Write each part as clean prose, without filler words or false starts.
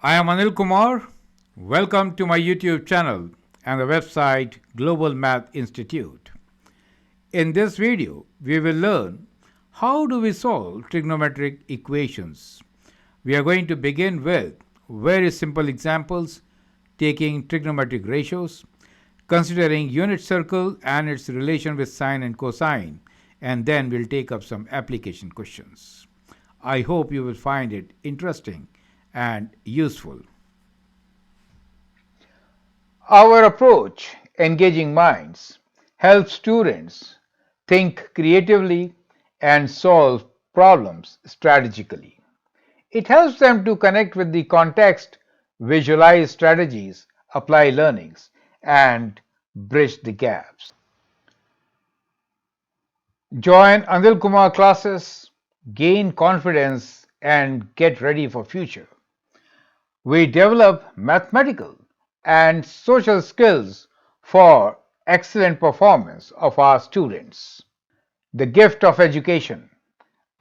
I am Anil Kumar. Welcome to my YouTube channel and the website Global Math Institute. In this video, we will learn how do we solve trigonometric equations. We are going to begin with very simple examples taking trigonometric ratios, considering unit circle and its relation with sine and cosine, and then we'll take up some application questions. I hope you will find it interesting and useful. Our approach, engaging minds, helps students think creatively and solve problems strategically. It helps them to connect with the context, visualize strategies, apply learnings, and bridge the gaps. Join Anil Kumar classes, gain confidence, and get ready for future. We develop mathematical and social skills for excellent performance of our students. The gift of education.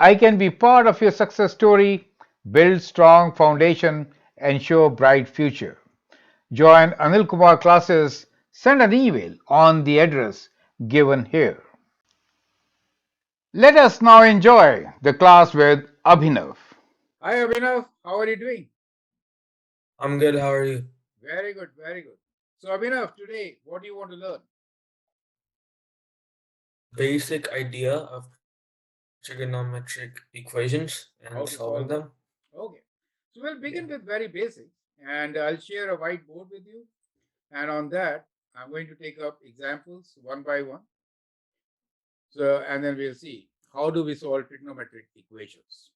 I can be part of your success story, build strong foundation, ensure bright future. Join Anil Kumar classes, send an email on the address given here. Let us now enjoy the class with Abhinav. Hi Abhinav, how are you doing? I'm good. How are you? Very good, very good. So Abhinav, today what do you want to learn? Basic idea of trigonometric equations How and to solving solve them. them. Okay. So we'll Yeah. begin with very basic and I'll share a whiteboard with you. And on that, I'm going to take up examples one by one. So, and then we'll see how do we solve trigonometric equations.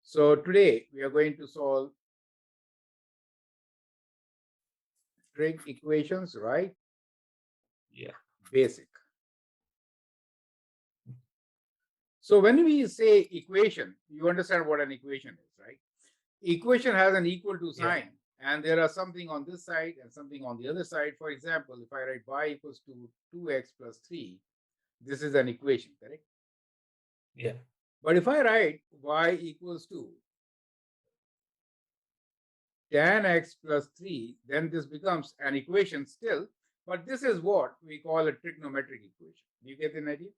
So today we are going to solve trig equations, right? Yeah. Basic. So when we say equation, you understand what an equation is, right? Equation has an equal to Yeah. sign, and there are something on this side and something on the other side. For example, if I write y equals to 2x plus 3, this is an equation, correct? Yeah. But if I write y equals to tan x plus 3, then this becomes an equation still, but this is what we call a trigonometric equation. Do you get an idea?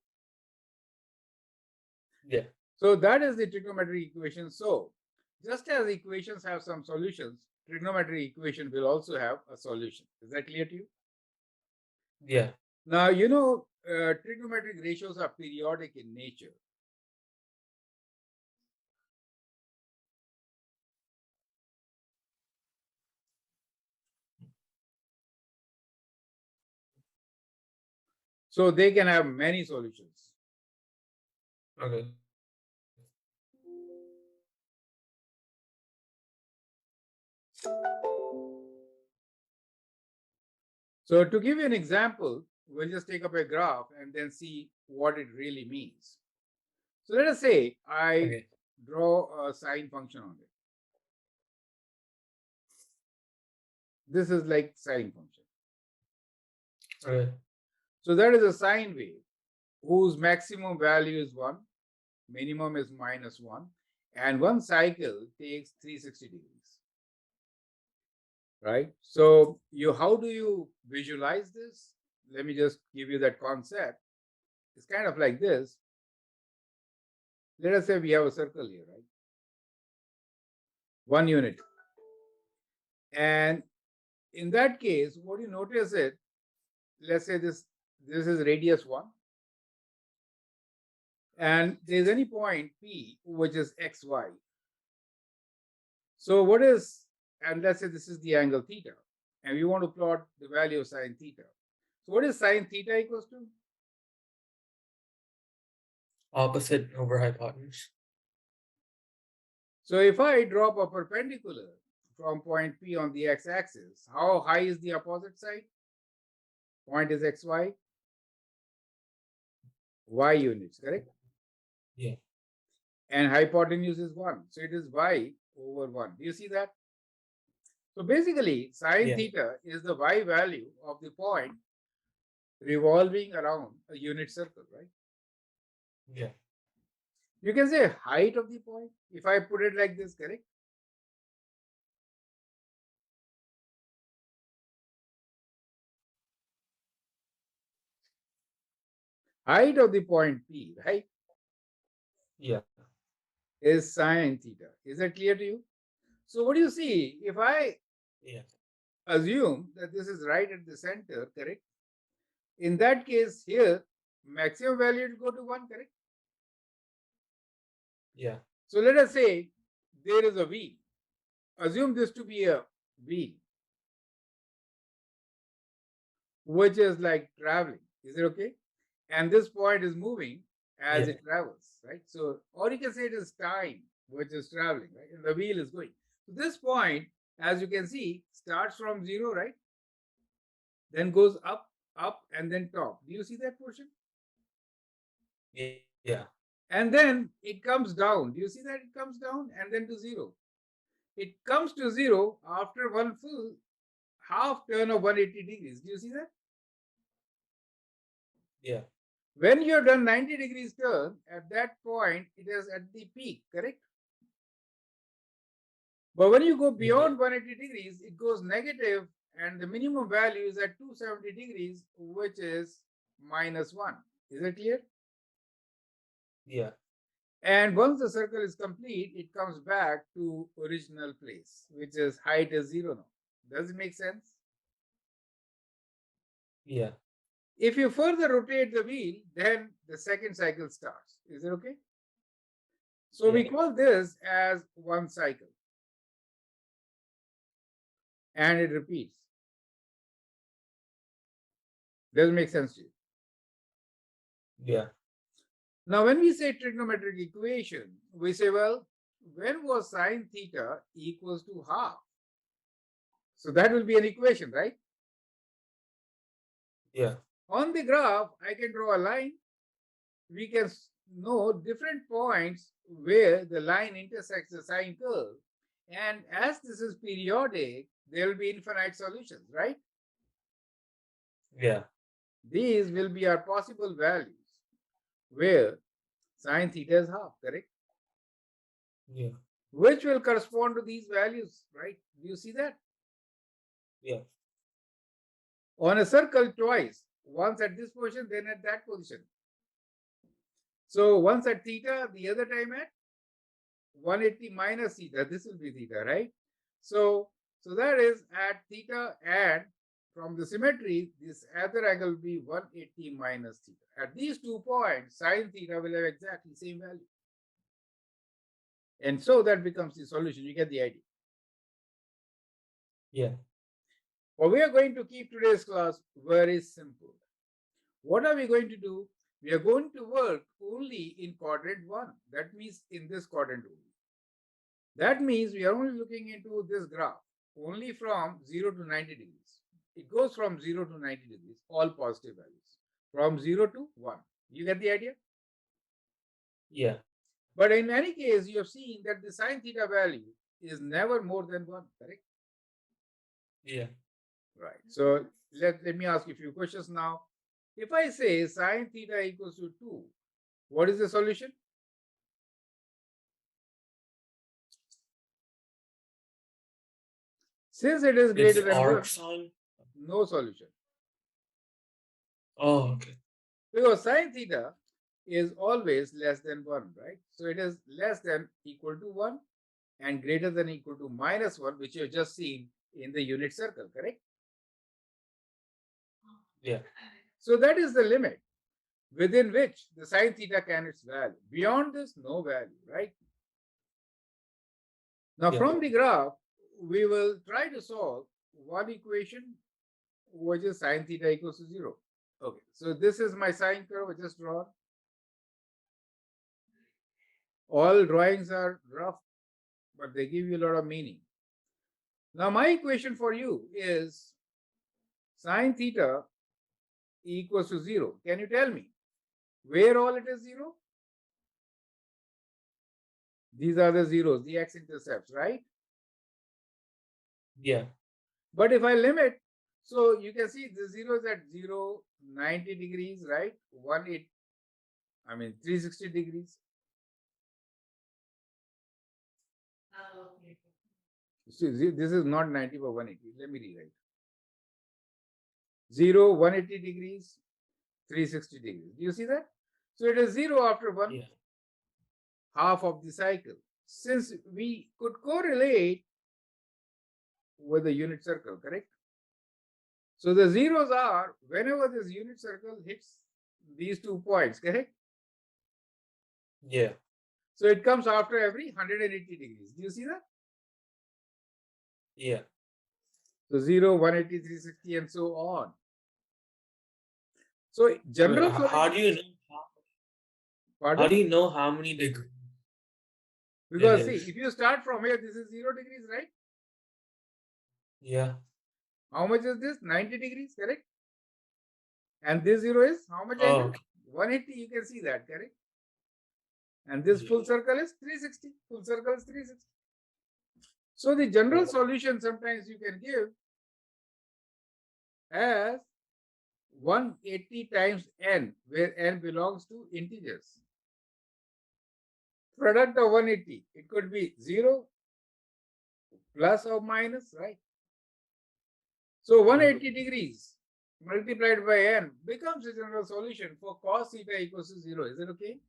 Yeah. So that is the trigonometric equation. So just as equations have some solutions, trigonometric equation will also have a solution. Is that clear to you? Yeah. Now, trigonometric ratios are periodic in nature. So they can have many solutions. Okay. So to give you an example, we'll just take up a graph and then see what it really means. So let us say I Okay. draw a sine function on it. This is like sine function. Okay. So that is a sine wave whose maximum value is 1, minimum is -1, and one cycle takes 360 degrees. Right? So how do you visualize this? Let me just give you that concept. It's kind of like this. Let us say we have a circle here, right? 1 unit. And in that case, what you notice it, let's say this is radius 1, and there's any point P which is xy. So what is, and let's say this is the angle theta, and we want to plot the value of sine theta. So what is sine theta equals to? Opposite over hypotenuse. So if I drop a perpendicular from point P on the x-axis, how high is the opposite side? Point is xy, y units, correct? Yeah. And hypotenuse is 1. So it is y over 1. Do you see that? So basically, sine Yeah. theta is the y value of the point revolving around a unit circle, right? Yeah. You can say height of the point if I put it like this, correct? Height of the point P, right, Yeah. is sine theta. Is that clear to you? So what do you see? If I Yeah. assume that this is right at the center, correct? In that case, here, maximum value will go to 1, correct? Yeah. So let us say there is a wheel. Assume this to be a wheel, which is like traveling. Is it okay? And this point is moving as Yeah. it travels, right? So, or you can say it is time, which is traveling, right? And the wheel is going. So this point, as you can see, starts from 0, right? Then goes up, up, and then top. Do you see that portion? Yeah. And then it comes down. Do you see that it comes down and then to 0? It comes to 0 after one full half turn of 180 degrees. Do you see that? Yeah. When you have done 90 degrees turn, at that point, it is at the peak, correct? But when you go Yeah. beyond 180 degrees, it goes negative, and the minimum value is at 270 degrees, which is minus 1. Is it clear? Yeah. And once the circle is complete, it comes back to original place, which is height is 0 now. Does it make sense? Yeah. If you further rotate the wheel, then the second cycle starts. Is it okay? So we Yeah. call this as one cycle, and it repeats. Does it make sense to you? Yeah. Now, when we say trigonometric equation, we say, well, when was sine theta equals to half? So that will be an equation, right? Yeah. On the graph, I can draw a line. We can know different points where the line intersects the sine curve. And as this is periodic, there will be infinite solutions, right? Yeah. These will be our possible values where sine theta is half, correct? Yeah. Which will correspond to these values, right? Do you see that? Yeah. On a circle twice, once at this position, then at that position. So once at theta, the other time at 180 minus theta. This will be theta, right? So that is at theta, and from the symmetry, this other angle will be 180 minus theta. At these 2 points, sine theta will have exactly same value. And so that becomes the solution. You get the idea. Yeah. Well, we are going to keep today's class very simple. What are we going to do? We are going to work only in quadrant 1. That means in this quadrant only. That means we are only looking into this graph only from 0 to 90 degrees. It goes from 0 to 90 degrees, all positive values, from 0 to 1. You get the idea? Yeah. But in any case, you have seen that the sine theta value is never more than 1, correct? Yeah. Right. So let me ask you a few questions now. If I say sine theta equals to 2, what is the solution? Since it is It's greater than arc 1, sine. no solution. Oh, okay. Because sine theta is always less than 1, right? So it is less than equal to 1 and greater than equal to minus 1, which you have just seen in the unit circle, correct? Yeah. So that is the limit within which the sine theta can its value. Beyond this, no value, right? Now, Yeah. from the graph, we will try to solve one equation, which is sine theta equals to 0. Okay, so this is my sine curve I just drawn. All drawings are rough, but they give you a lot of meaning. Now, my equation for you is sine theta equals to 0. Can you tell me where all it is 0? These are the zeros, the x-intercepts, right? Yeah. But if I limit, so you can see the zeros at 0, 90 degrees, right? 360 degrees. See, this is not 90 but 180. Let me rewrite. 0, 180 degrees, 360 degrees. Do you see that? So it is 0 after one Yeah. half of the cycle. Since we could correlate with the unit circle, correct? So the zeros are whenever this unit circle hits these 2 points, correct? Yeah. So it comes after every 180 degrees. Do you see that? Yeah. So 0, 180, 360, and so on. So Wait, general how solution. do you know? How Pardon? do you know how many degrees it Because see, is? if you start from here, this is 0 degrees, right? Yeah. How much is this? 90 degrees, correct? And this 0 is how much Oh, angle? okay. 180, you can see that, correct? And this Yeah. full circle is 360. Full circle is 360. So the general Yeah. solution sometimes you can give as 180 times n, where n belongs to integers. Product of 180, it could be 0, plus or minus, right? So Yeah. 180 degrees multiplied by n becomes a general solution for cos theta equals to 0. Is it okay?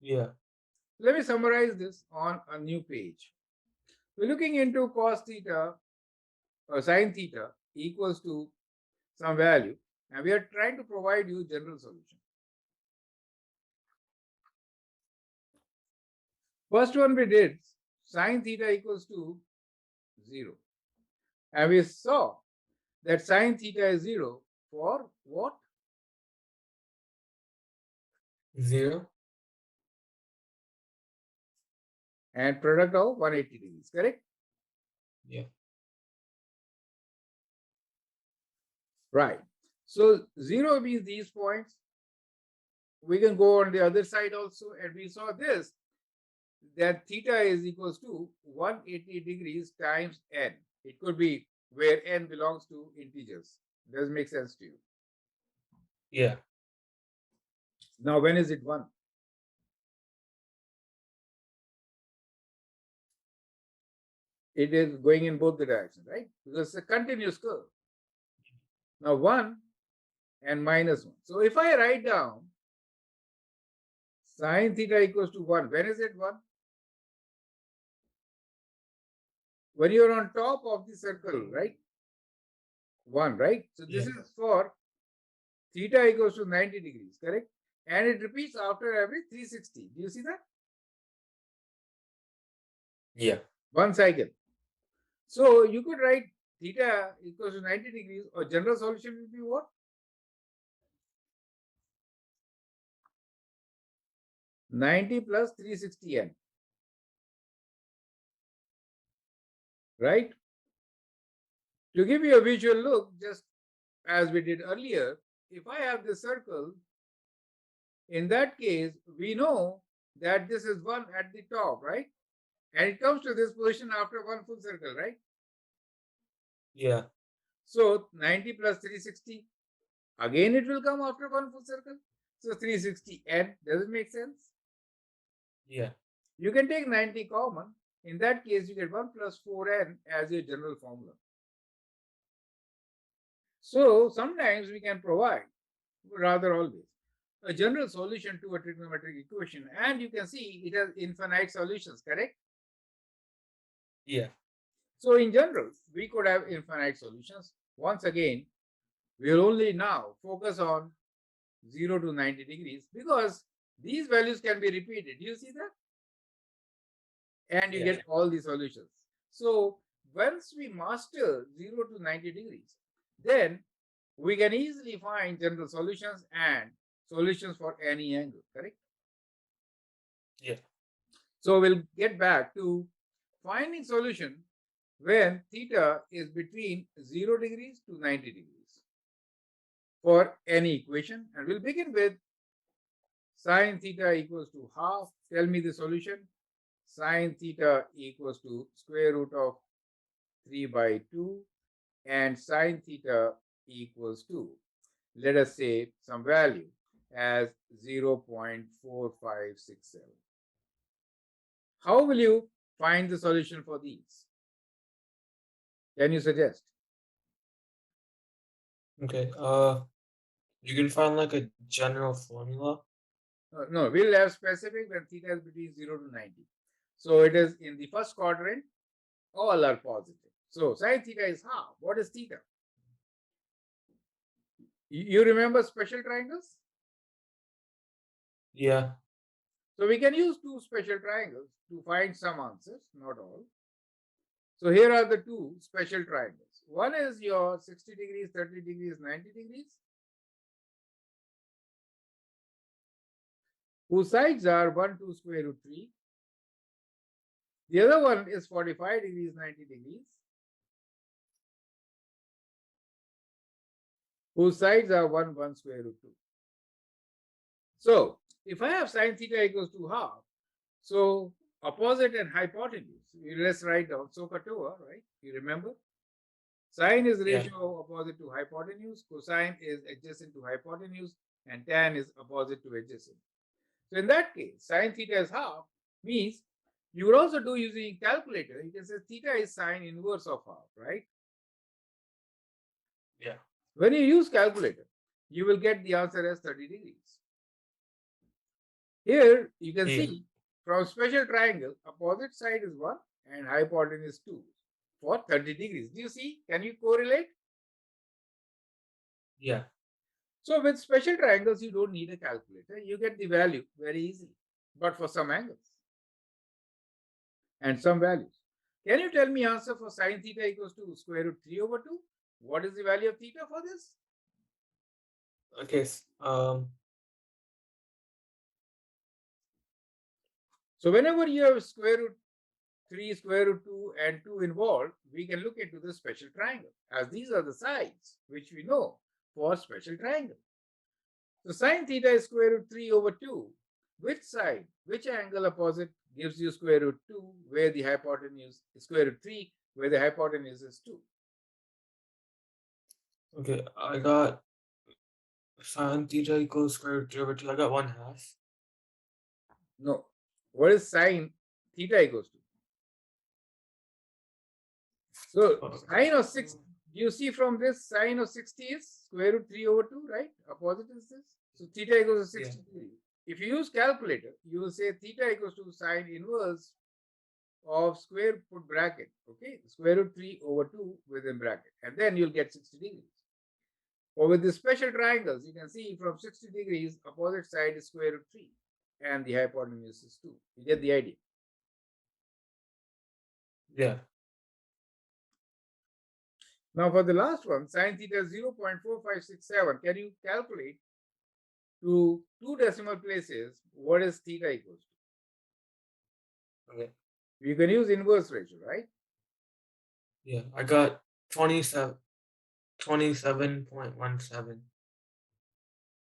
Yeah. Let me summarize this on a new page. We're looking into cos theta or sin theta equals to some value, and we are trying to provide you general solution. First one we did, sin theta equals to 0. And we saw that sin theta is 0 for what? 0. And product of 180 degrees, correct? Yeah. Right. So 0 means these points. We can go on the other side also, and we saw this, that theta is equals to 180 degrees times n. It could be where n belongs to integers. Does it make sense to you? Yeah. Now, when is it 1? It is going in both the directions, right? Because it's a continuous curve. Now, 1 and minus 1. So, if I write down sin theta equals to 1, when is it 1? When you're on top of the circle, right? 1, right? So, this Yeah. is for theta equals to 90 degrees, correct? And it repeats after every 360. Do you see that? Yeah. One cycle. So you could write theta equals to 90 degrees, or general solution will be what? 90 plus 360n, right? To give you a visual look, just as we did earlier, if I have this circle, in that case, we know that this is 1 at the top, right? And it comes to this position after one full circle, right? Yeah. So 90 plus 360, again it will come after one full circle. So 360n, does it make sense? Yeah. You can take 90 common. In that case, you get 1 plus 4n as your general formula. So sometimes we can provide, rather always, a general solution to a trigonometric equation, and you can see it has infinite solutions, correct? Yeah. So in general, we could have infinite solutions. Once again, we will only now focus on 0 to 90 degrees because these values can be repeated. Do you see that? And you Yeah. get all the solutions. So once we master 0 to 90 degrees, then we can easily find general solutions and solutions for any angle, correct? Yeah. So we'll get back to finding solution when theta is between 0 degrees to 90 degrees for any equation. And we'll begin with sin theta equals to half. Tell me the solution. Sin theta equals to square root of 3 by 2, and sin theta equals to, let us say, some value as 0.4567. How will you find the solution for these? Can you suggest? Okay. You can find like a general formula. No, we'll have specific when theta is between 0 to 90. So it is in the first quadrant, all are positive. So sine theta is half. What is theta? You remember special triangles? Yeah. So we can use two special triangles to find some answers, not all. So here are the two special triangles. One is your 60 degrees, 30 degrees, 90 degrees, whose sides are 1, 2 square root 3. The other one is 45 degrees, 90 degrees, whose sides are 1, 1 square root 2. So if I have sine theta equals to half, so opposite and hypotenuse, let's write down SOHCAHTOA, right? You remember? Sine is Yeah. ratio of opposite to hypotenuse, cosine is adjacent to hypotenuse, and tan is opposite to adjacent. So in that case, sine theta is half, means you would also do using calculator. You can say theta is sine inverse of half, right? Yeah. When you use calculator, you will get the answer as 30 degrees. Here you can Yeah. see from special triangle, opposite side is 1 and hypotenuse 2 for 30 degrees. Do you see? Can you correlate? Yeah. So with special triangles, you don't need a calculator. You get the value very easily, but for some angles and some values. Can you tell me answer for sine theta equals to square root 3 over 2? What is the value of theta for this? Okay. So whenever you have square root 3, square root 2 and 2 involved, we can look into the special triangle, as these are the sides which we know for special triangle. So sine theta is square root 3 over 2. Which side, which angle opposite gives you square root 2 where the hypotenuse is square root 3 where the hypotenuse is 2? Okay. I got sine theta equals square root 3 over 2. I got 1/2. No. What is sine theta equals to? So sine of 6, you see from this sine of 60 is square root 3 over 2, right? Opposite is this. So theta equals to 60 degrees. If you use calculator, you will say theta equals to sine inverse of square put bracket, okay? Square root 3 over 2 within bracket. And then you'll get 60 degrees. Or with the special triangles, you can see from 60 degrees, opposite side is square root 3 and the hypotenuse is 2. You get the idea. Yeah. Now for the last one, sine theta 0.4567. Can you calculate to two decimal places what is theta equals to? Okay. You can use inverse ratio, right? Yeah. I got 27.17.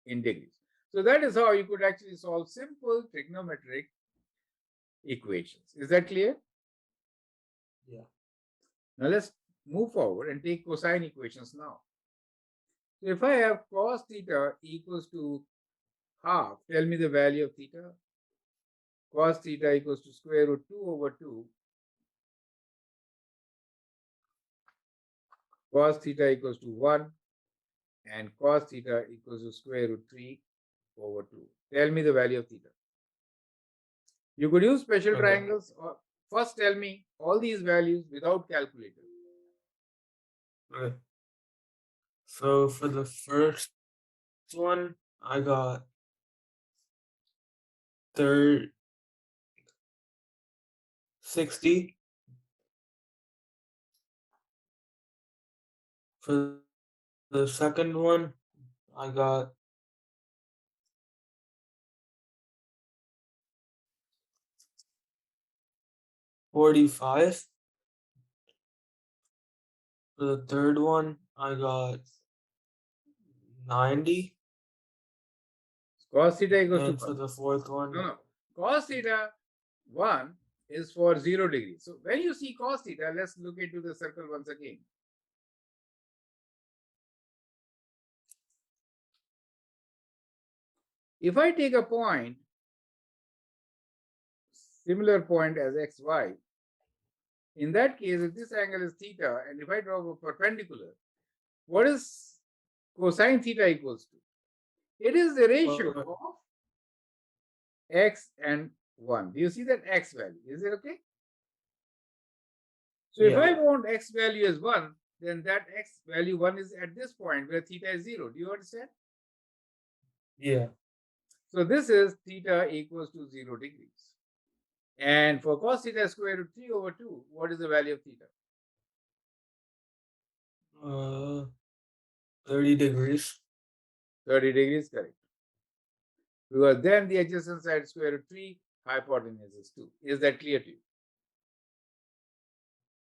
In degrees. So that is how you could actually solve simple trigonometric equations. Is that clear? Yeah. Now let's move forward and take cosine equations now. So if I have cos theta equals to half, tell me the value of theta. Cos theta equals to square root 2 over 2. Cos theta equals to 1 and cos theta equals to square root 3 over 2. Tell me the value of theta. You could use special Okay. triangles or first tell me all these values without calculator. Okay. So for the first one, I got third 60. For the second one, I got 45. For the third one, I got 90. Cos theta equals to And for the fourth one, no. Cos theta 1 is for 0 degrees. So when you see cos theta, let's look into the circle once again. If I take a point, similar point as xy, in that case, if this angle is theta, and if I draw a perpendicular, what is cosine theta equals to? It is the ratio of x and 1. Do you see that x value? Is it okay? So if I want x value as 1, then that x value 1 is at this point where theta is 0. Do you understand? Yeah. So this is theta equals to 0 degrees. And for cos theta square root 3 over 2, what is the value of theta? 30 degrees. 30 degrees, correct. Because then the adjacent side square root 3, hypotenuse is 2. Is that clear to you?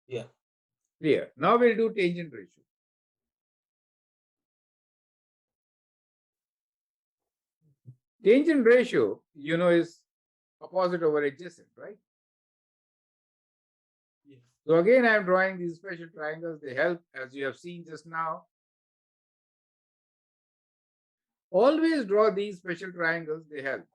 Yeah. Clear. Now we'll do tangent ratio. Tangent ratio, you know, is opposite over adjacent, right? Yeah. So again, I'm drawing these special triangles. They help, as you have seen just now. Always draw these special triangles. They help.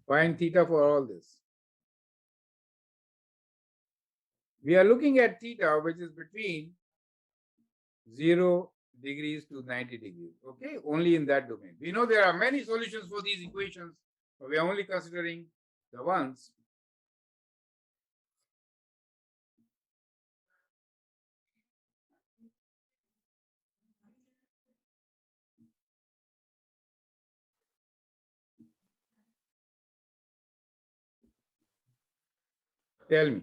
Find theta for all this. We are looking at theta, which is between 0 degrees to 90 degrees. Okay, only in that domain. We know there are many solutions for these equations, but we are only considering the ones. Tell me.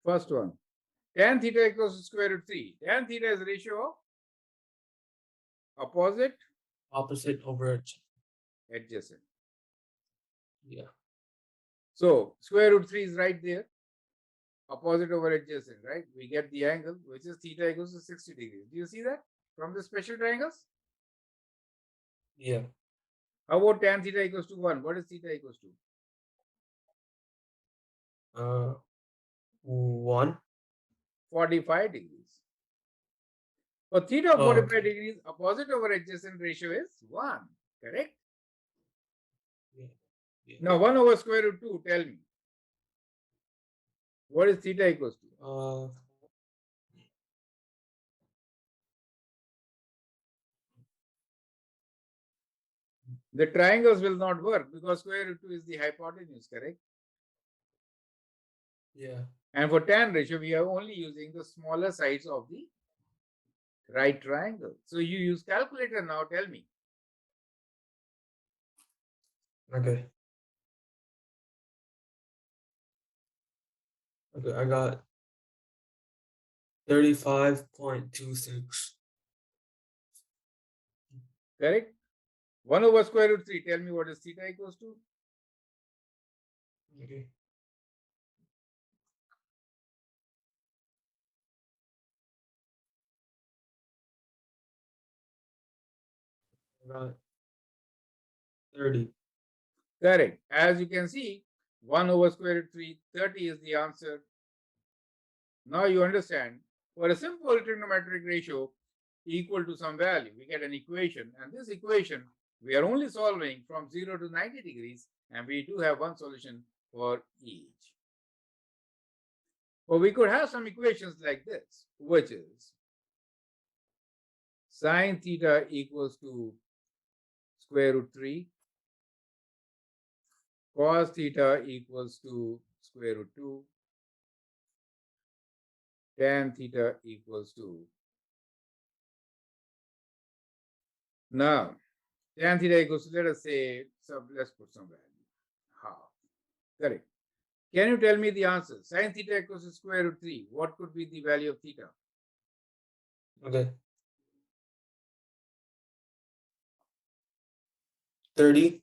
First one. Tan theta equals to square root 3. Tan theta is a ratio of Opposite over adjacent. Yeah. So square root 3 is right there. Opposite over adjacent, right? We get the angle, which is theta equals to 60 degrees. Do you see that from the special triangles? Yeah. How about tan theta equals to 1? What is theta equals to? 1. 45 degrees. For theta of Oh, 45 okay. degrees, opposite over adjacent ratio is 1. Correct? Yeah. Yeah. Now 1 over square root 2, tell me. What is theta equals to? The triangles will not work because square root 2 is the hypotenuse, correct? Yeah. And for tan ratio, we are only using the smaller sides of the right triangle. So you use calculator now, tell me. Okay. Okay, I got 35.26. Correct? 1 over square root 3, tell me what is theta equals to? Okay. I got 30. Correct. As you can see, 1 over square root 3, 30 is the answer. Now you understand, for a simple trigonometric ratio equal to some value, we get an equation, and this equation we are only solving from 0 to 90 degrees, and we do have one solution for each. Or we could have some equations like this, which is sine theta equals to square root 3, cos theta equals to square root 2, tan theta equals to. Now, tan theta equals to, let us say, let's put some value, half. Correct. Can you tell me the answer? Sin theta equals to square root 3. What could be the value of theta? Okay. 30.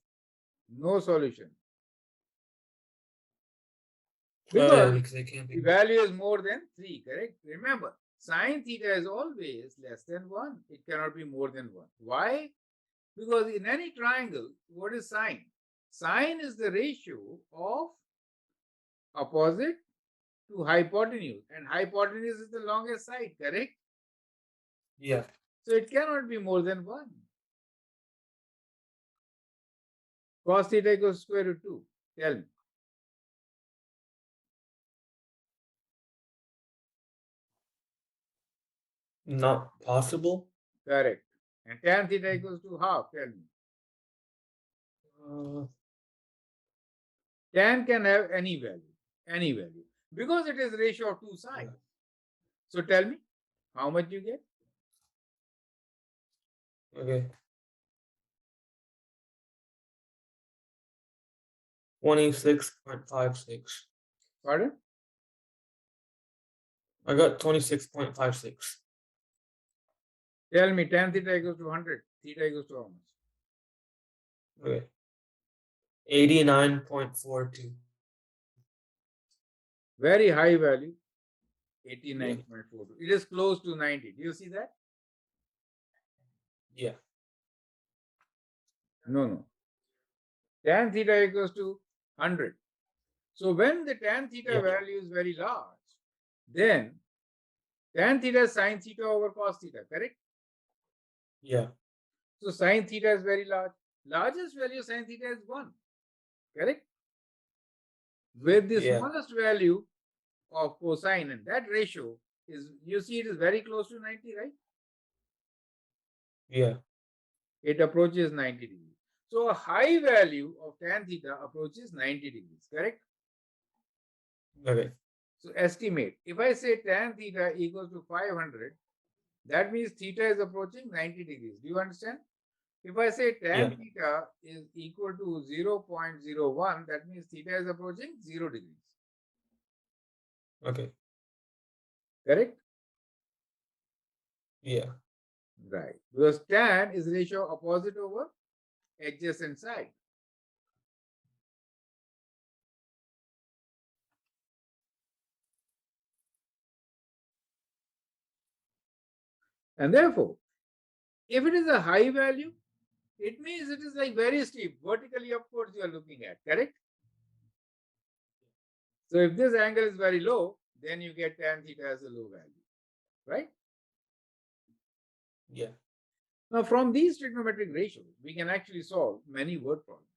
No solution. Oh, yeah, Because because it can't the be. value is more than 3, correct? Remember, sin theta is always less than 1. It cannot be more than 1. Why? Because in any triangle, what is sine? Sine is the ratio of opposite to hypotenuse. And hypotenuse is the longest side, correct? Yeah. So it cannot be more than 1. Cos theta equals square root 2. Tell me. Not possible. Correct. And tan theta equals to half. Tell me. Uh, Tan can have any value, because it is ratio of two sides. So tell me, how much you get? okay. 26.56. Pardon? I got 26.56. Tell me, tan theta equals to 100. Theta equals to how much? Okay. 89.42. Very high value. 89.42. It is close to 90. Do you see that? Yeah. No. Tan theta equals to 100. So when the tan theta value is very large, then tan theta is sin theta over cos theta, correct? Yeah. So sin theta is very large. Largest value of sin theta is 1, correct? With the smallest value of cosine, and that ratio is, you see, it is very close to 90, right? Yeah. It approaches 90 degrees. So a high value of tan theta approaches 90 degrees, correct? Okay. So estimate. If I say tan theta equals to 500, that means theta is approaching 90 degrees. Do you understand? If I say tan theta is equal to 0.01, that means theta is approaching 0 degrees. Okay. Correct? Yeah. Right. Because tan is ratio opposite over adjacent side. And therefore, if it is a high value, it means it is like very steep, vertically upwards you are looking at, correct? So if this angle is very low, then you get tan theta as a low value, right? Yeah. Now from these trigonometric ratios, we can actually solve many word problems.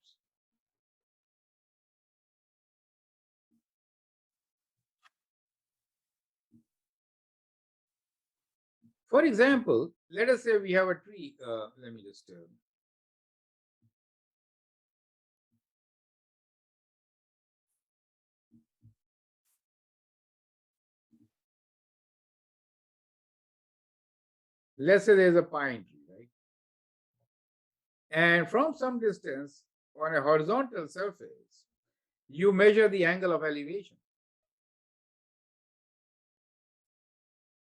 For example, let us say we have a tree. Let me just let's say there's a pine tree, right? And from some distance on a horizontal surface, you measure the angle of elevation.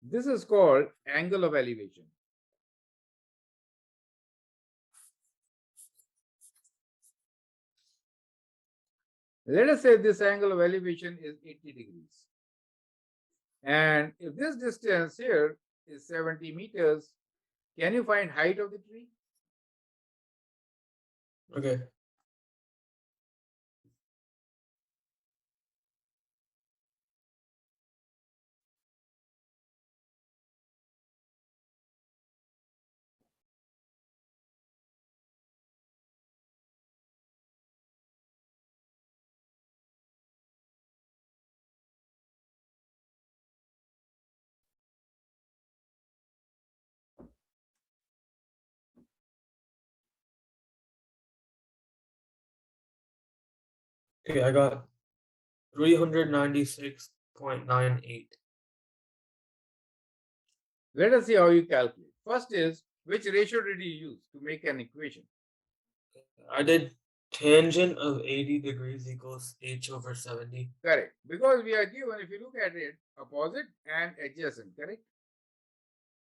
This is called angle of elevation. Let us say this angle of elevation is 80 degrees. And if this distance here is 70 meters, can you find height of the tree? Okay. Okay, I got 396.98. Let us see how you calculate. First is, which ratio did you use to make an equation? I did tangent of 80 degrees equals h over 70. Correct. Because we are given, if you look at it, opposite and adjacent, correct?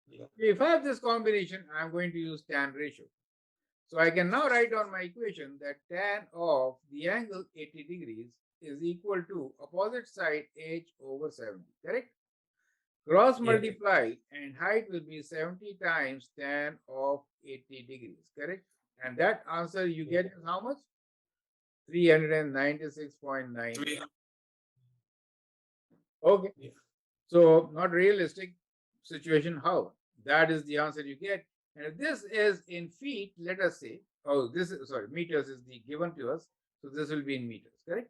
Yeah. If I have this combination, I'm going to use tan ratio. So I can now write down my equation that tan of the angle 80 degrees is equal to opposite side h over 70, correct? Cross multiply and height will be 70 times tan of 80 degrees, correct? And that answer you get is how much? 396.9. Okay. Yeah. So not realistic situation. How? That is the answer you get. And if this is in feet, let us say, Oh, this is, sorry, meters is the given to us. So this will be in meters, correct?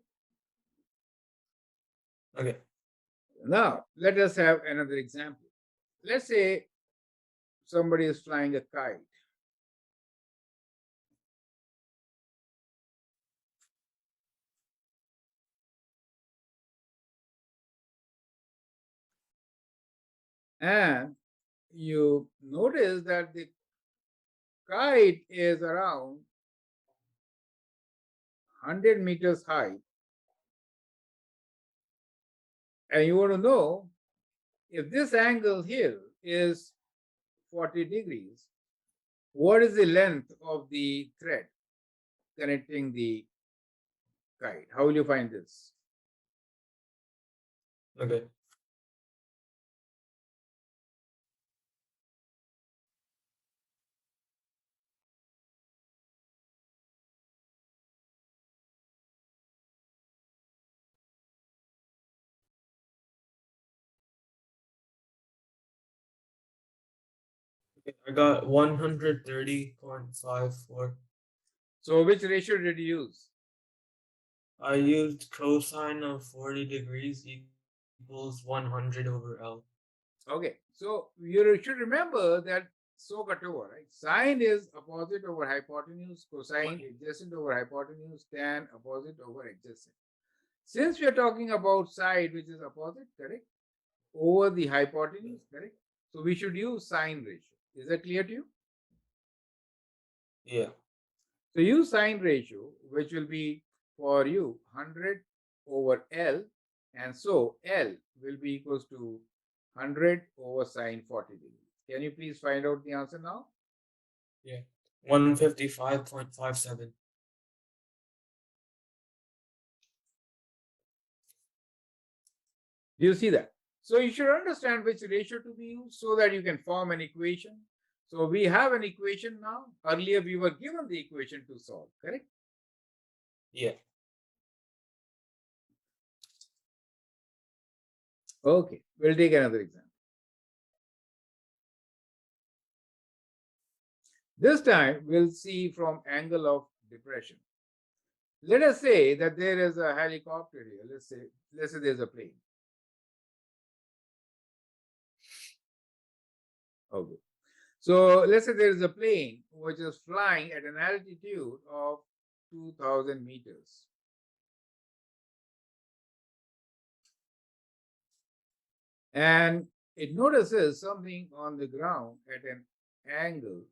Okay. Now, let us have another example. Let's say somebody is flying a kite. And you notice that the kite is around 100 meters high. And you want to know if this angle here is 40 degrees, what is the length of the thread connecting the kite? How will you find this? Okay. I got 130.54. So which ratio did you use? I used cosine of 40 degrees equals 100 over L. Okay, so you should remember that so got over, right? Sine is opposite over hypotenuse, cosine adjacent over hypotenuse, tan opposite over adjacent. Since we are talking about side, which is opposite, correct, over the hypotenuse, correct? So we should use sine ratio. Is that clear to you? Yeah. So use sine ratio, which will be for you 100 over L, and so L will be equals to 100 over sine 40 degrees. Can you please find out the answer now? Yeah. 155.57. Do you see that? So you should understand which ratio to be used so that you can form an equation. So we have an equation now. Earlier we were given the equation to solve, correct? Yeah. Okay, we'll take another example. This time we'll see from angle of depression. Let us say that there is a helicopter here. Let's say there's a plane. Okay. So let's say there is a plane which is flying at an altitude of 2000 meters. And it notices something on the ground at an angle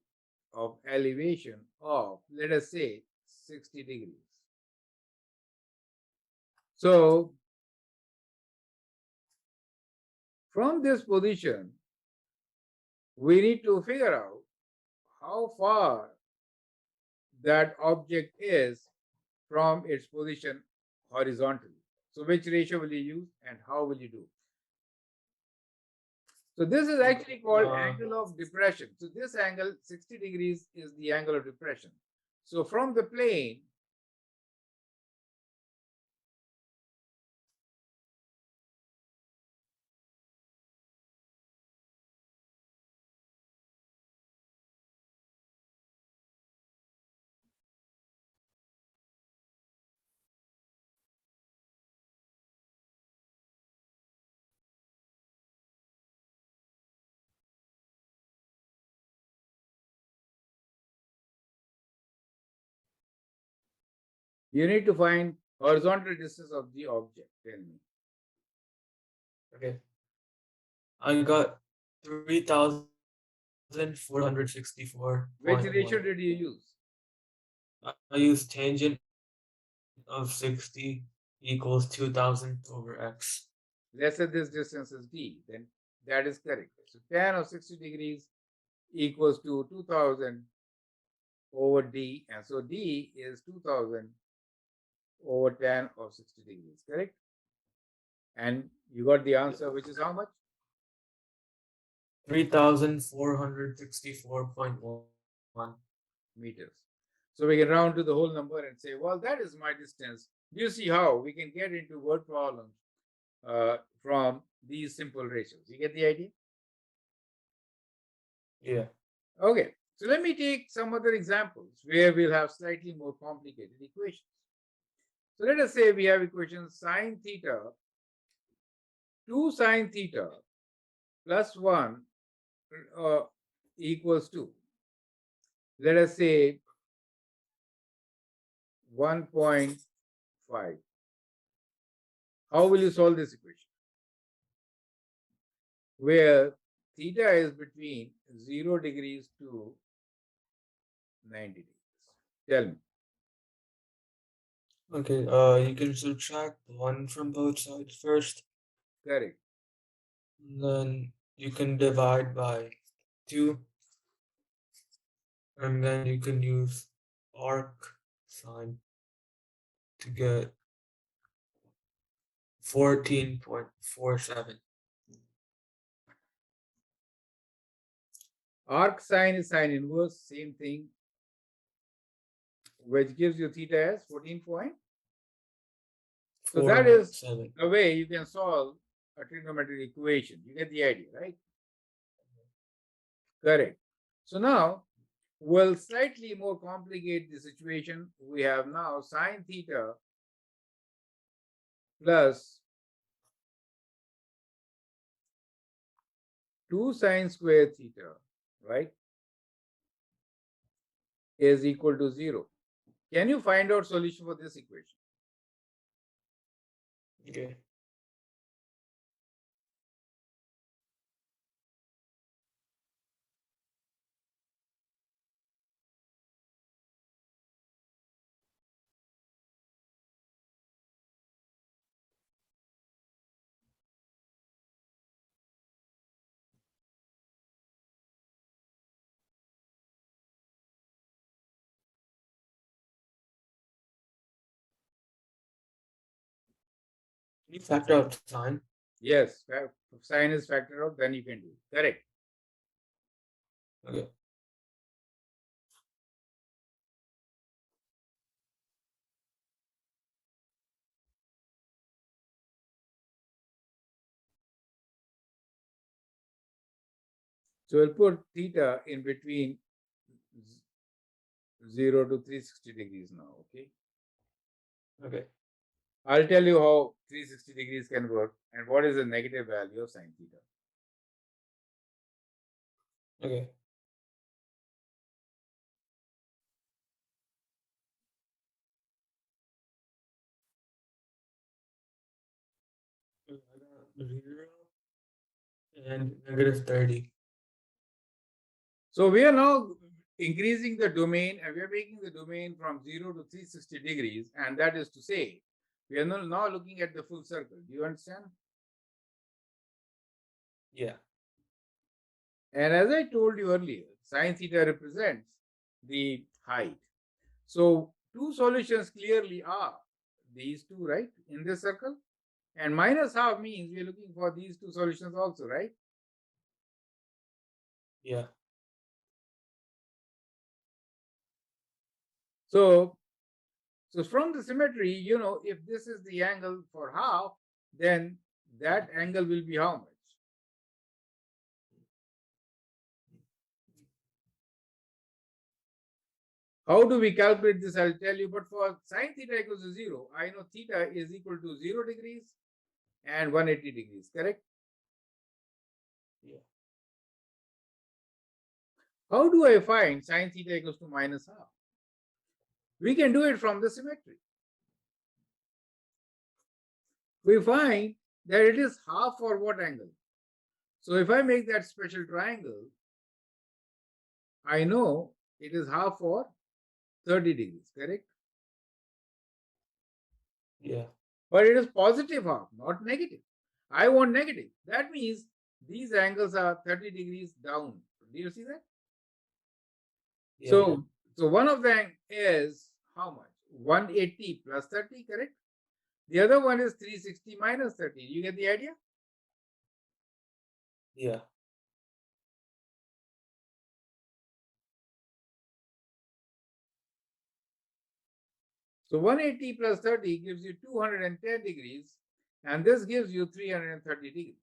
of elevation of, let us say, 60 degrees. So from this position, we need to figure out how far that object is from its position horizontally. So which ratio will you use and how will you do? So this is actually called angle of depression. So this angle, 60 degrees, is the angle of depression. So from the plane, you need to find horizontal distance of the object. Tell me. Okay. I got 3,464.1. Which ratio did you use? I used tangent of 60 equals 2,000 over x. Let's say this distance is d, then that is correct. So tan of 60 degrees equals to 2000 over d, and so d is 2000 over tan of 60 degrees, correct? And you got the answer, which is how much? 3,464.1. Meters. So we can round to the whole number and say, well, that is my distance. Do you see how we can get into word problems from these simple ratios? You get the idea? Yeah. Okay. So let me take some other examples where we'll have slightly more complicated equations. So let us say we have equation sine theta, 2 sine theta plus 1 uh, equals 2. Let us say 1.5. How will you solve this equation? Where theta is between 0 degrees to 90 degrees. Tell me. Okay, you can subtract 1 from both sides first, Correct. then you can divide by 2, and then you can use arc sine to get 14.47. Arc sine is sine inverse, same thing, which gives you theta as 14 point. So that is 47. the way you can solve a trigonometric equation. You get the idea, right? Correct. So now we'll slightly more complicate the situation. We have now sine theta plus 2 sine square theta, right, is equal to 0. Can you find out solution for this equation? Okay. Can you factor out sine? Yes, if sine is factored out, then you can do it. Correct. Okay. So we'll put theta in between 0 to 360 degrees now, okay? Okay. I'll tell you how 360 degrees can work and what is the negative value of sine theta. Okay. I got 0 and negative 30. So we are now increasing the domain and we are making the domain from 0 to 360 degrees, and that is to say, we are now looking at the full circle. Do you understand? Yeah. And as I told you earlier, sine theta represents the height. So two solutions clearly are these two, right, in this circle. And minus half means we are looking for these two solutions also, right? Yeah. So from the symmetry, if this is the angle for half, then that angle will be how much? How do we calculate this? I'll tell you. But for sine theta equals to 0, I know theta is equal to 0 degrees and 180 degrees, correct? Yeah. How do I find sine theta equals to minus half? We can do it from the symmetry. We find that it is half for what angle? So if I make that special triangle, I know it is half for 30 degrees, correct? Yeah. But it is positive half, not negative. I want negative. That means these angles are 30 degrees down. Do you see that? Yeah. So one of them is how much? 180 plus 30, correct? The other one is 360 minus 30. You get the idea? Yeah. So 180 plus 30 gives you 210 degrees, and this gives you 330 degrees.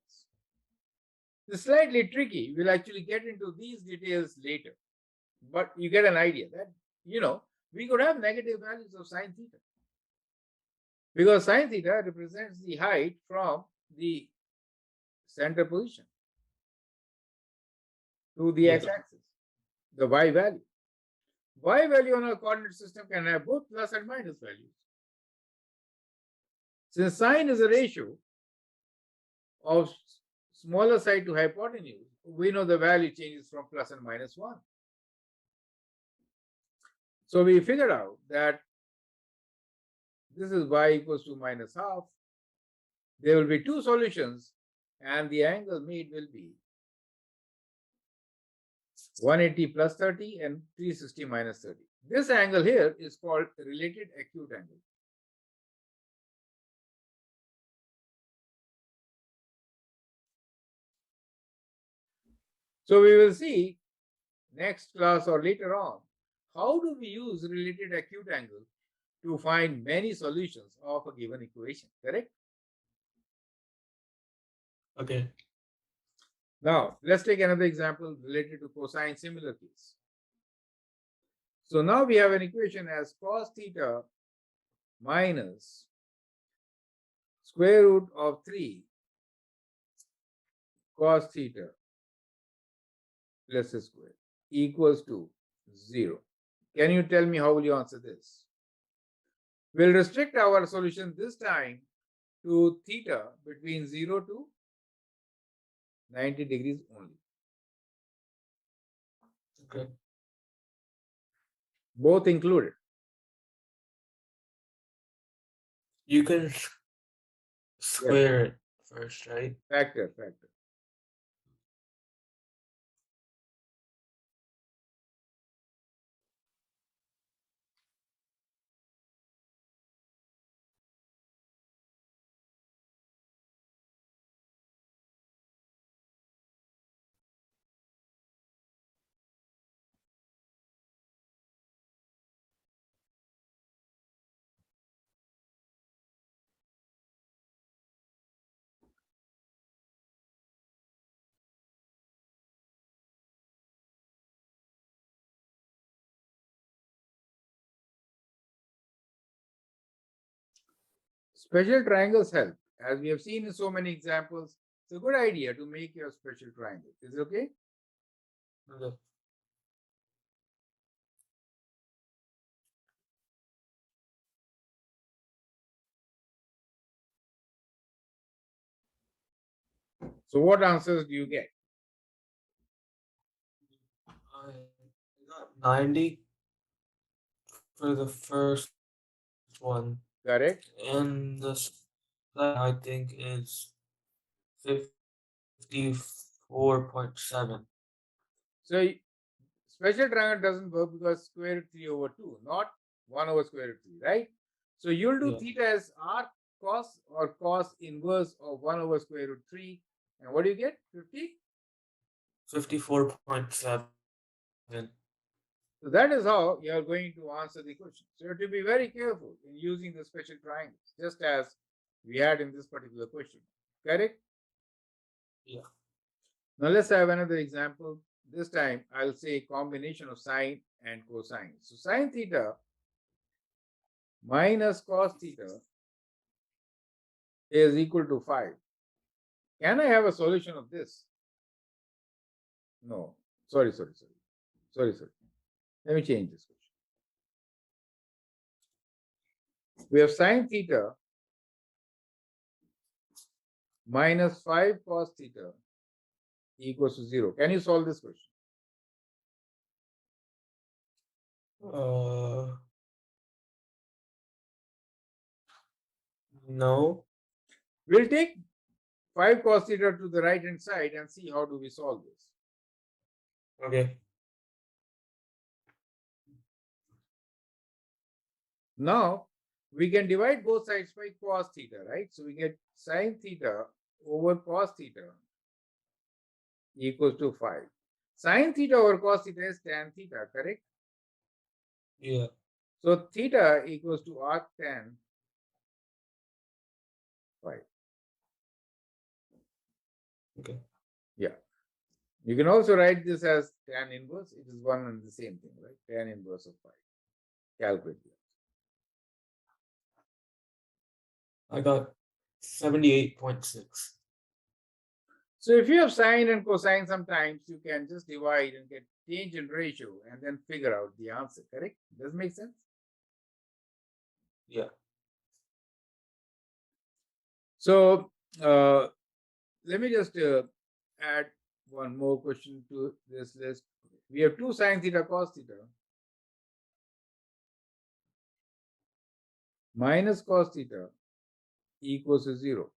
It's slightly tricky. We'll actually get into these details later. But you get an idea that, we could have negative values of sine theta because sine theta represents the height from the center position to the Yeah. x-axis, the y value. Y value on a coordinate system can have both plus and minus values. Since sine is a ratio of smaller side to hypotenuse, we know the value changes from plus and minus 1. So we figured out that this is y equals to minus half. There will be two solutions and the angle made will be 180 plus 30 and 360 minus 30. This angle here is called related acute angle. So we will see next class or later on how do we use related acute angle to find many solutions of a given equation, correct? Okay. Now let's take another example related to cosine, similar case. So now we have an equation as cos theta minus square root of 3 cos theta plus a square equals to 0. Can you tell me how will you answer this? We'll restrict our solution this time to theta between 0 to 90 degrees only. Okay. Both included. You can square it first, right? Factor. Special triangles help. As we have seen in so many examples, it's a good idea to make your special triangle. Is it okay? Okay. So what answers do you get? I got 90 for the first one, Correct? and the second I think is 54.7. So special triangle doesn't work because square root 3 over 2, not 1 over square root 3, right? So you'll do Yeah. theta as arc cos or cos inverse of 1 over square root 3. And what do you get? 50? 54.7. So that is how you are going to answer the question. So you have to be very careful in using the special triangles, just as we had in this particular question. Correct? Yeah. Now let's have another example. This time I'll say combination of sine and cosine. So sine theta minus cos theta is equal to 5. Can I have a solution of this? No. Sorry. Let me change this question. We have sine theta minus 5 cos theta equals to 0. Can you solve this question? No. We'll take 5 cos theta to the right hand side and see how do we solve this. Okay. Now we can divide both sides by cos theta, right? So we get sine theta over cos theta equals to 5. Sine theta over cos theta is tan theta, correct? Yeah. So theta equals to arc tan 5. Okay. Yeah. You can also write this as tan inverse. It is one and the same thing, right? Tan inverse of pi. Calculate that. I got 78.6. So if you have sine and cosine, sometimes you can just divide and get tangent ratio and then figure out the answer, correct? Does it make sense? Yeah. So let me just add one more question to this list. We have 2 sine theta cos theta minus cos theta equals to 0.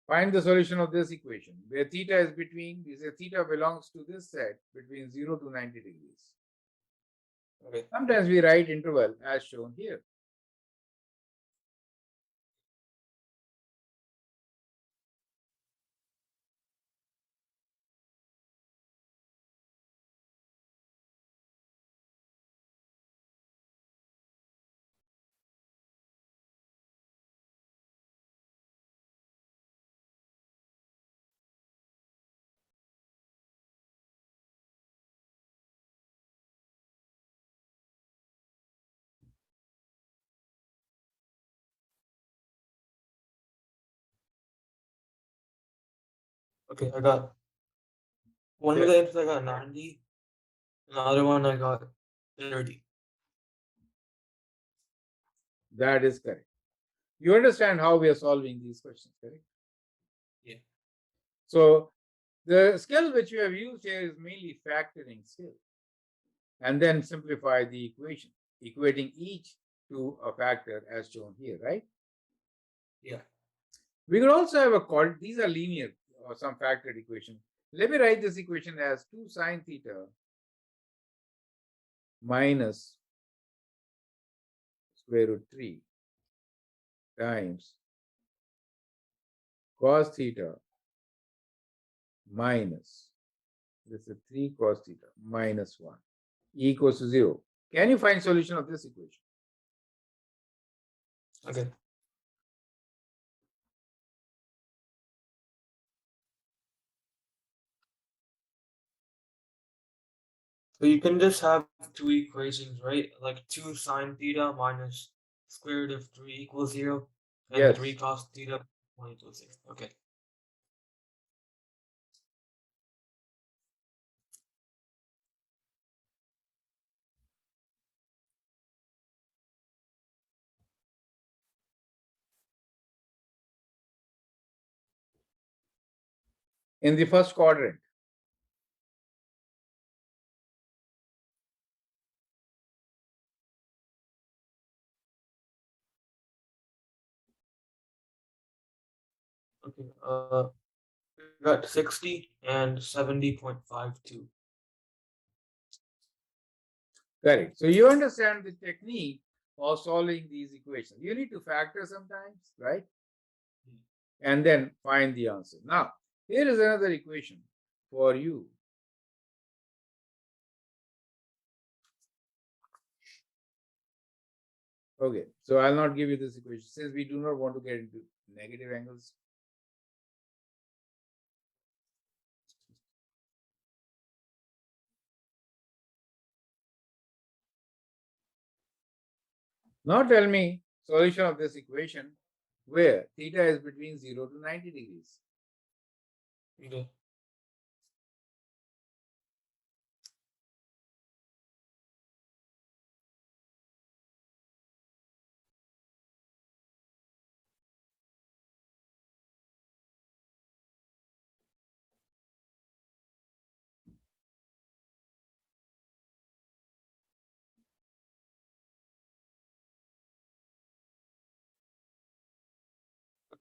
Find the solution of this equation where theta is between, we say theta belongs to this set between 0 to 90 degrees. Okay. Sometimes we write interval as shown here. Okay, I got one of the answers I got 90, another one I got 30. That is correct. You understand how we are solving these questions, correct? Yeah. So the skill which we have used here is mainly factoring skill, and then simplify the equation, equating each to a factor as shown here, right? Yeah. We could also have these are linear or some factored equation. Let me write this equation as 2 sine theta minus square root 3 times cos theta minus, this is 3 cos theta minus 1 equals to 0. Can you find solution of this equation? Okay. So you can just have two equations, right? Like 2 sine theta minus square root of 3 equals 0, and 3 Yes, cos theta 1 equals 0. Okay. in the first quadrant. Okay. We got 60 and 70.52. Correct. So you understand the technique of solving these equations. You need to factor sometimes, right? And then find the answer. Now, here is another equation for you. Okay, so I'll not give you this equation since we do not want to get into negative angles. Now tell me solution of this equation where theta is between 0 to 90 degrees. Okay.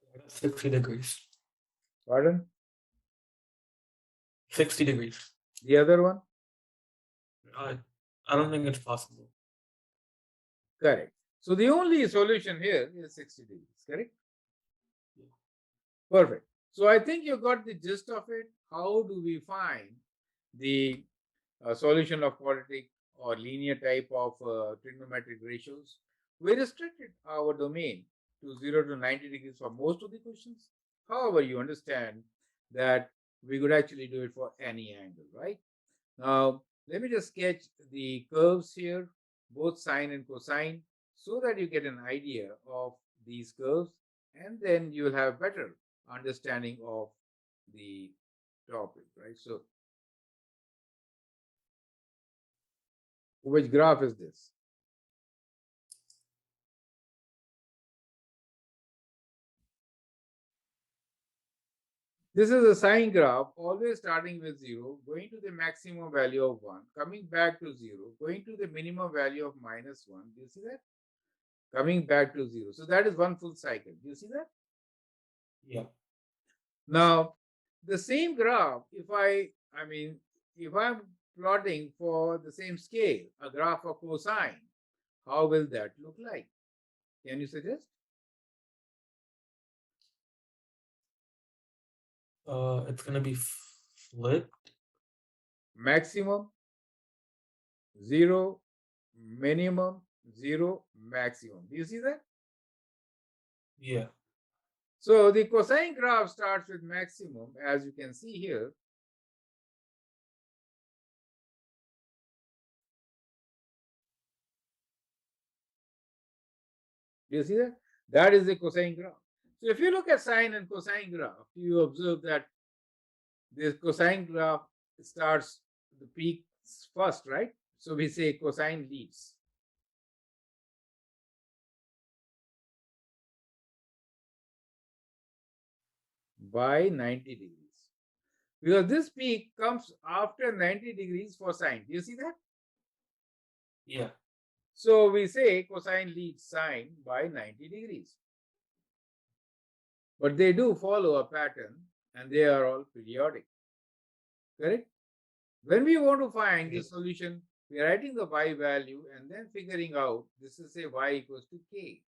I got 60 degrees. Pardon? 60 degrees. The other one? I, I don't think it's possible. Correct. So the only solution here is 60 degrees, correct? Perfect. So I think you got the gist of it. How do we find the solution of quadratic or linear type of trigonometric ratios? We restricted our domain to 0 to 90 degrees for most of the questions. However, you understand that we could actually do it for any angle, right? Now, let me just sketch the curves here, both sine and cosine, so that you get an idea of these curves, and then you'll have better understanding of the topic, right? So, which graph is this? This is a sine graph, always starting with 0, going to the maximum value of 1, coming back to 0, going to the minimum value of -1. Do you see that? Coming back to 0. So that is one full cycle. Do you see that? Yeah. Now, the same graph, if I'm plotting for the same scale, a graph of cosine, how will that look like? Can you suggest? It's gonna be flipped. Maximum, 0, minimum, 0, maximum. Do you see that? Yeah. So the cosine graph starts with maximum, as you can see here. Do you see that? That is the cosine graph. So if you look at sine and cosine graph, you observe that this cosine graph starts the peaks first, right? So we say cosine leads. By 90 degrees. Because this peak comes after 90 degrees for sine. Do you see that? Yeah. So we say cosine leads sine by 90 degrees. But they do follow a pattern and they are all periodic. Correct? When we want to find the solution, we are writing the y value and then figuring out this is say y equals to k.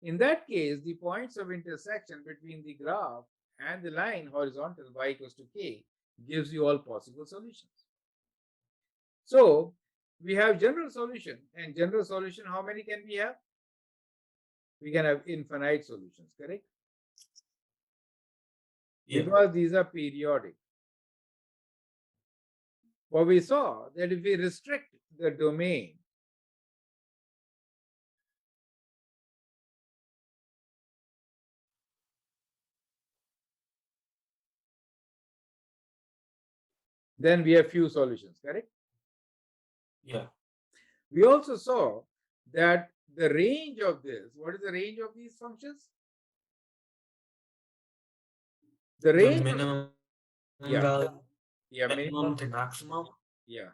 In that case, the points of intersection between the graph and the line horizontal y equals to k gives you all possible solutions. So we have general solution, and general solution, how many can we have? We can have infinite solutions, correct? Yeah. Because these are periodic. But we saw that if we restrict the domain, then we have few solutions, correct? Yeah. We also saw that the range of this, what is the range of these functions? The The range, minimum yeah, value. yeah, Minimum to maximum. yeah,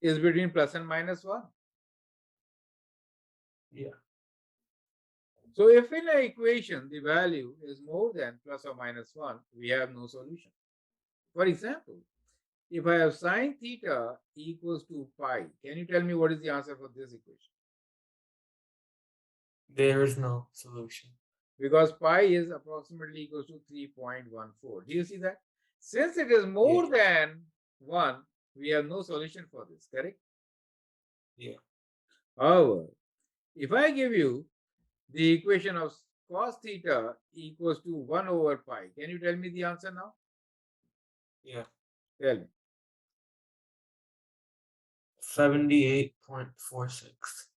is between plus and minus 1. Yeah. So if in an equation the value is more than plus or minus 1, we have no solution. For example, if I have sine theta equals to pi, can you tell me what is the answer for this equation? There is no solution. Because pi is approximately equals to 3.14. Do you see that? Since it is more than 1, we have no solution for this, correct? Yeah. However, if I give you the equation of cos theta equals to 1 over pi, can you tell me the answer now? Yeah. Tell me. 78.46.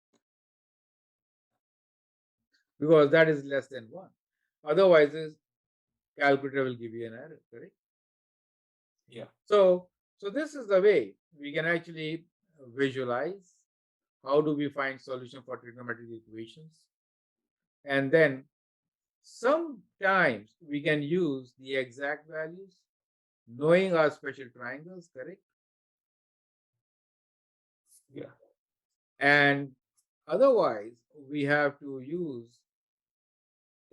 Because that is less than 1. Otherwise, this calculator will give you an error, correct? Yeah. So this is the way we can actually visualize how do we find solution for trigonometric equations. And then sometimes we can use the exact values, knowing our special triangles, correct? Yeah. And otherwise, we have to use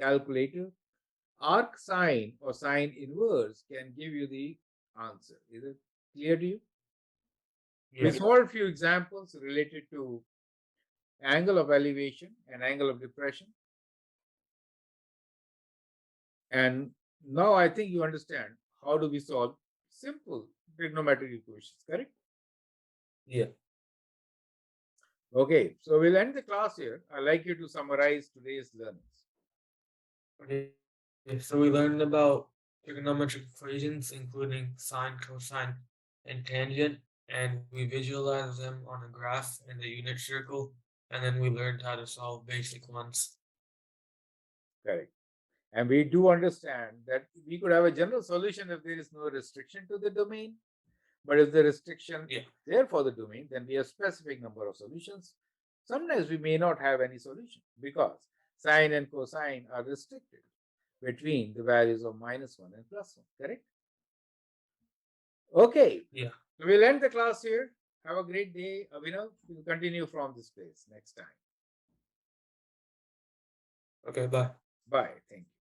calculator. Arc sine or sine inverse can give you the answer. Is it clear to you? We Yeah. saw a few examples related to angle of elevation and angle of depression. And now I think you understand how do we solve simple trigonometric equations, correct? Yeah. Okay, so we'll end the class here. I'd like you to summarize today's learnings. Okay, so we learned about trigonometric equations, including sine, cosine, and tangent, and we visualized them on a graph in the unit circle, and then we learned how to solve basic ones. Correct. And we do understand that we could have a general solution if there is no restriction to the domain. But if the restriction Yeah. there for the domain, then we have specific number of solutions. Sometimes we may not have any solution because sine and cosine are restricted between the values of -1 and +1. Correct? Okay. Yeah. So we'll end the class here. Have a great day, Abhinav. We'll continue from this place next time. Okay, bye. Bye. Thank you.